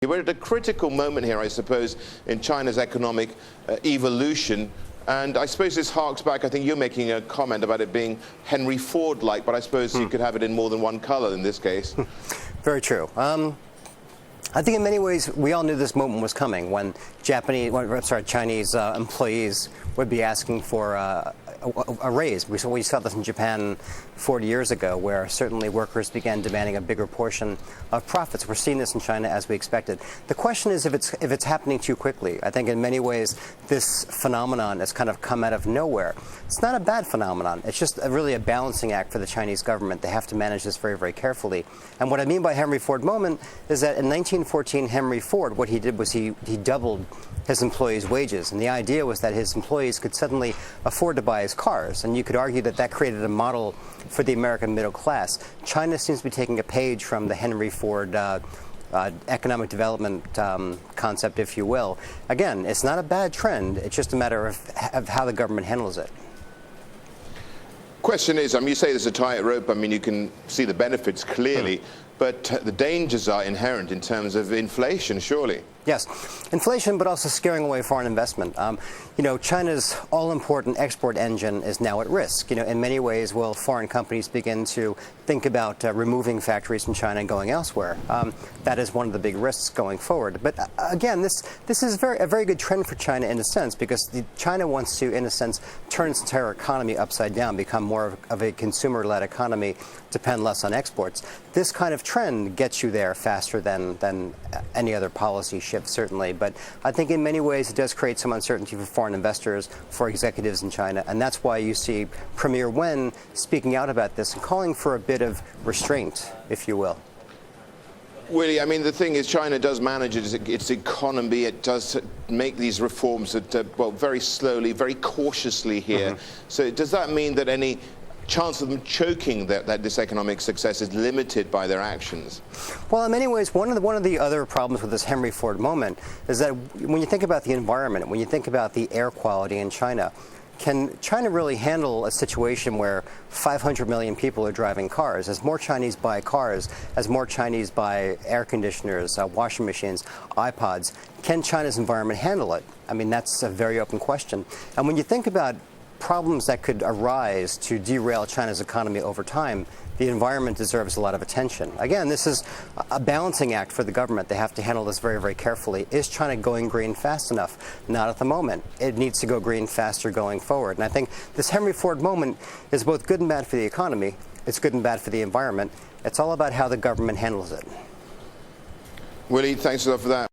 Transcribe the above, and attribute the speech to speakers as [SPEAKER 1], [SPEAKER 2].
[SPEAKER 1] We're at a critical moment here, I suppose, in China's economic evolution. And I suppose this harks back, I think you're making a comment about it being Henry Ford-like, but I suppose you could have it in more than one color in this case.
[SPEAKER 2] Very true. I think in many ways we all knew this moment was coming when Chinese employees would be asking for a raise. We saw this in Japan 40 years ago, where certainly workers began demanding a bigger portion of profits. We're seeing this in China as we expected. The question is if it's happening too quickly. I think in many ways this phenomenon has kind of come out of nowhere. It's not a bad phenomenon. It's just really a balancing act for the Chinese government. They have to manage this very, very carefully. And what I mean by Henry Ford moment is that in 1914, Henry Ford, what he did was he doubled his employees' wages. And the idea was that his employees could suddenly afford to buy his cars. And you could argue that that created a model for the American middle class. China seems to be taking a page from the Henry Ford economic development concept, if you will. Again, it's not a bad trend. It's just a matter of how the government handles it.
[SPEAKER 1] Question is, you say there's a tightrope. You can see the benefits clearly, but the dangers are inherent in terms of inflation, surely.
[SPEAKER 2] Yes, inflation, but also scaring away foreign investment. China's all-important export engine is now at risk. In many ways, will foreign companies begin to think about removing factories from China and going elsewhere? That is one of the big risks going forward. But again, this is a very good trend for China in a sense, because China wants to, in a sense, turn its entire economy upside down, become more of a consumer-led economy, depend less on exports. This kind of trend gets you there faster than any other policy shift, certainly. But I think in many ways it does create some uncertainty for foreign investors, for executives in China. And that's why you see Premier Wen speaking out about this and calling for a bit of restraint, if you will.
[SPEAKER 1] Willie, the thing is, China does manage its economy. It does make these reforms very slowly, very cautiously here. So does that mean that any chance of them choking that this economic success is limited by their actions?
[SPEAKER 2] Well, in many ways, one of the other problems with this Henry Ford moment is that when you think about the environment, when you think about the air quality in China, can China really handle a situation where 500 million people are driving cars? As more Chinese buy cars, as more Chinese buy air conditioners, washing machines, iPods, can China's environment handle it? That's a very open question. And when you think about problems that could arise to derail China's economy over time, the environment deserves a lot of attention. Again, this is a balancing act for the government. They have to handle this very, very carefully. Is China going green fast enough? Not at the moment. It needs to go green faster going forward. And I think this Henry Ford moment is both good and bad for the economy. It's good and bad for the environment. It's all about how the government handles it.
[SPEAKER 1] Willie, thanks a lot for that.